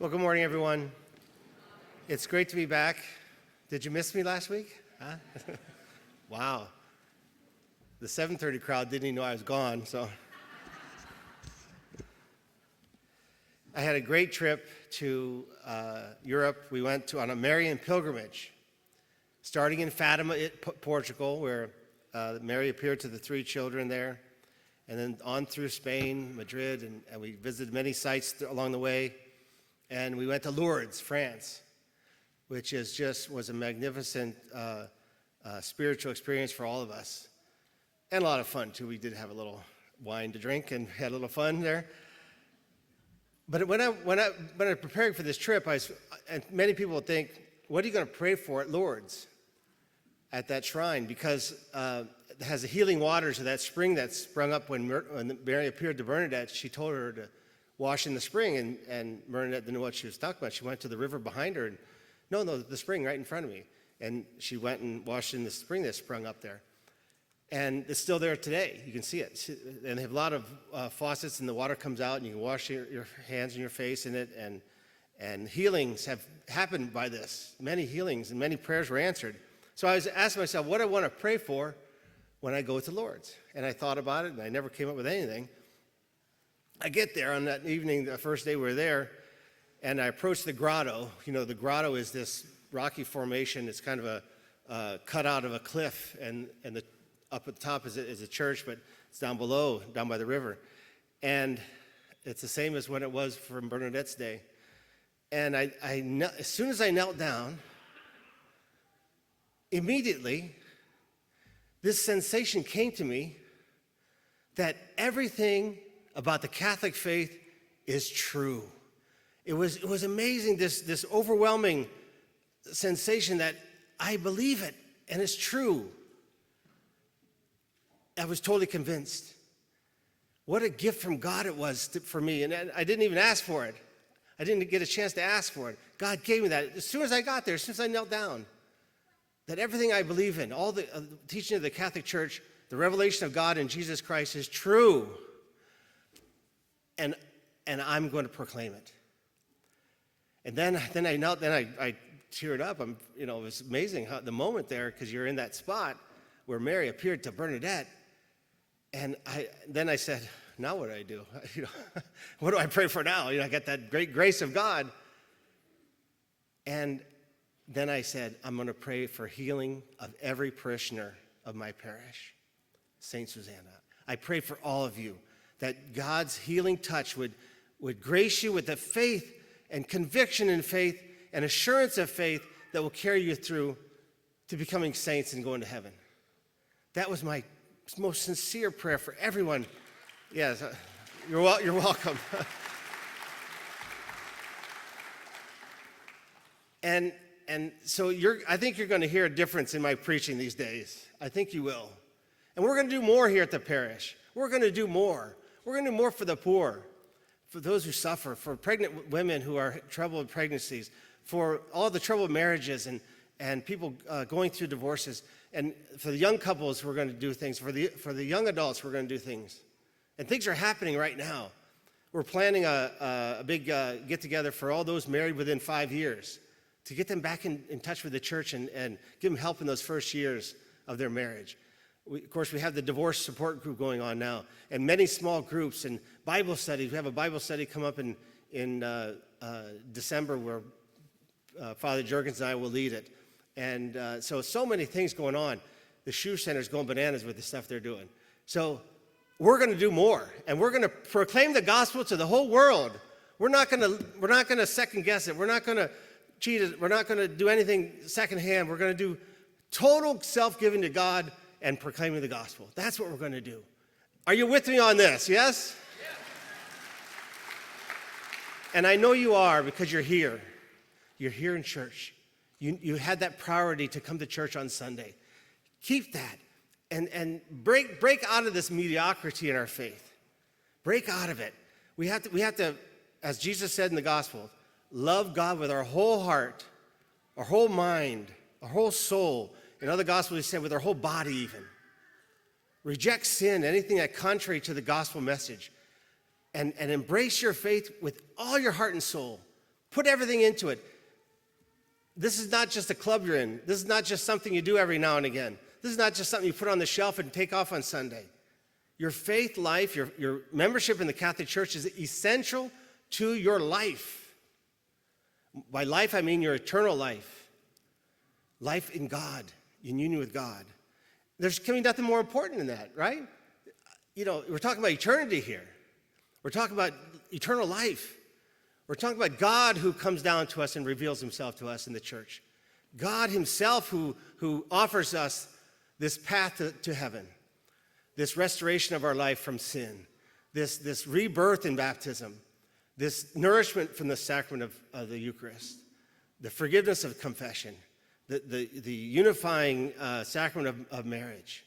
Well, good morning, everyone. It's great to be back. Did you miss me last week? Huh? Wow. The 7:30 crowd didn't even know I was gone, so. I had a great trip to Europe. We went on a Marian pilgrimage, starting in Fatima, Portugal, where Mary appeared to the three children there, and then on through Spain, Madrid, and we visited many sites along the way. And we went to Lourdes, France, which was a magnificent spiritual experience for all of us, and a lot of fun too. We did have a little wine to drink and had a little fun there. But when I preparing for this trip, and many people would think, what are you going to pray for at Lourdes, at that shrine? Because it has the healing waters of that spring that sprung up when Mary appeared to Bernadette. She told her to wash in the spring, and Bernadette didn't know what she was talking about. She went to the river behind her, and no, the spring right in front of me. And she went and washed in the spring that sprung up there. And it's still there today. You can see it. And they have a lot of faucets, and the water comes out, and you can wash your hands and your face in it. And healings have happened by this. Many healings and many prayers were answered. So I was asking myself, what do I want to pray for when I go to Lourdes? And I thought about it, and I never came up with anything. I get there on that evening, the first day we were there, and I approach the grotto. You know, the grotto is this rocky formation. It's kind of a cut out of a cliff, and up at the top is a church, but it's down below, down by the river. And it's the same as when it was from Bernadette's day. And as soon as I knelt down, immediately, this sensation came to me that everything about the Catholic faith is true. It was amazing, this overwhelming sensation that I believe it, and it's true. I was totally convinced. What a gift from God it was for me, and I didn't even ask for it. I didn't get a chance to ask for it. God gave me that. As soon as I got there, as soon as I knelt down, that everything I believe in, all the teaching of the Catholic Church, the revelation of God in Jesus Christ is true. And I'm going to proclaim it. And then I knelt, I teared up. It was amazing how the moment there, because you're in that spot where Mary appeared to Bernadette. And then I said, now what do I do? What do I pray for now? I got that great grace of God. And then I said, I'm going to pray for healing of every parishioner of my parish, St. Susanna. I pray for all of you, that God's healing touch would grace you with the faith and conviction in faith and assurance of faith that will carry you through to becoming saints and going to heaven. That was my most sincere prayer for everyone. Yes, you're welcome. And so I think you're going to hear a difference in my preaching these days. I think you will. And we're going to do more here at the parish. We're going to do more. We're going to do more for the poor, for those who suffer, for pregnant women who are troubled pregnancies, for all the troubled marriages and people going through divorces. And for the young couples, we're going to do things. For the young adults, we're going to do things. And things are happening right now. We're planning a big get-together for all those married within 5 years to get them back in touch with the church and give them help in those first years of their marriage. Of course, we have the divorce support group going on now, and many small groups and Bible studies. We have a Bible study come up in December where Father Jurgens and I will lead it. And so many things going on. The Shoe Center's going bananas with the stuff they're doing. So we're going to do more, and we're going to proclaim the gospel to the whole world. We're not going to second guess it. We're not going to cheat it. We're not going to do anything secondhand. We're going to do total self-giving to God and proclaiming the gospel. That's what we're going to do. Are you with me on this? Yes? Yeah. And I know you are, because you're here. You're here in church. You had that priority to come to church on Sunday. Keep that and break out of this mediocrity in our faith. Break out of it. We have to, as Jesus said in the gospel, love God with our whole heart, our whole mind, our whole soul. In other gospels, he said with our whole body even. Reject sin, anything that's contrary to the gospel message, and embrace your faith with all your heart and soul. Put everything into it. This is not just a club you're in. This is not just something you do every now and again. This is not just something you put on the shelf and take off on Sunday. Your faith life, your membership in the Catholic Church is essential to your life. By life, I mean your eternal life. Life in God, in union with God. There's can be nothing more important than that, right? You know, we're talking about eternity here. We're talking about eternal life. We're talking about God who comes down to us and reveals himself to us in the church. God himself who offers us this path to heaven, this restoration of our life from sin, this rebirth in baptism, this nourishment from the sacrament of the Eucharist, the forgiveness of confession, the unifying sacrament of marriage,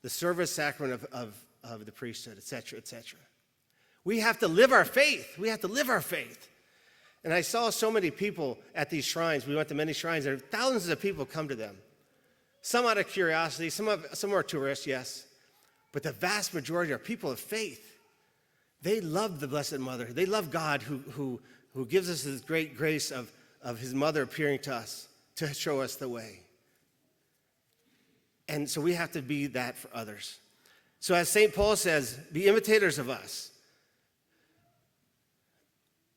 the service sacrament of the priesthood, etc., etc. We have to live our faith. We have to live our faith. And I saw so many people at these shrines. We went to many shrines, and thousands of people come to them. Some out of curiosity, some are tourists, yes. But the vast majority are people of faith. They love the Blessed Mother. They love God who gives us this great grace of his mother appearing to us to show us the way. And so we have to be that for others. So as St. Paul says, be imitators of us.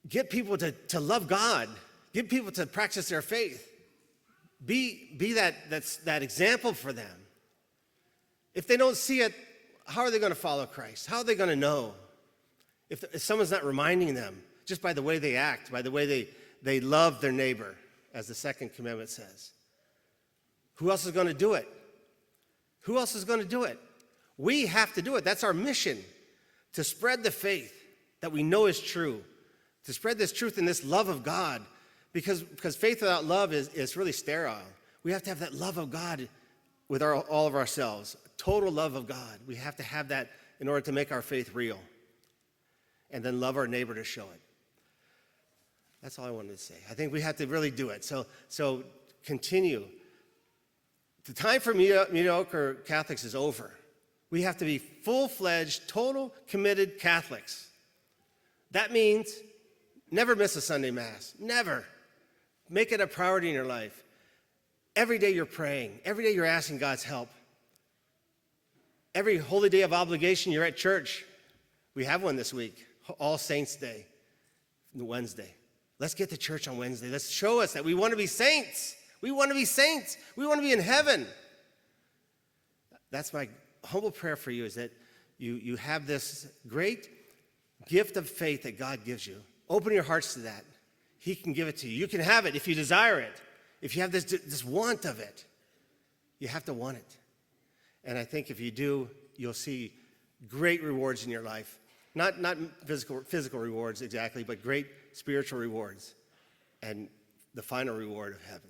Get people to love God. Get people to practice their faith. Be that example for them. If they don't see it, how are they going to follow Christ? How are they going to know? If someone's not reminding them, just by the way they act, by the way they love their neighbor, as the second commandment says. Who else is going to do it? Who else is going to do it? We have to do it. That's our mission, to spread the faith that we know is true, to spread this truth and this love of God, because faith without love is really sterile. We have to have that love of God with all of ourselves, total love of God. We have to have that in order to make our faith real, and then love our neighbor to show it. That's all I wanted to say. I think we have to really do it. So continue. The time for mediocre Catholics is over. We have to be full-fledged, total, committed Catholics. That means never miss a Sunday Mass. Never. Make it a priority in your life. Every day you're praying. Every day you're asking God's help. Every holy day of obligation you're at church. We have one this week, All Saints Day, Wednesday. Let's get to church on Wednesday. Let's show us that we want to be saints. We want to be saints. We want to be in heaven. That's my humble prayer for you, is that you have this great gift of faith that God gives you. Open your hearts to that. He can give it to you. You can have it if you desire it. If you have this want of it, you have to want it. And I think if you do, you'll see great rewards in your life. Not physical rewards exactly, but great spiritual rewards and the final reward of heaven.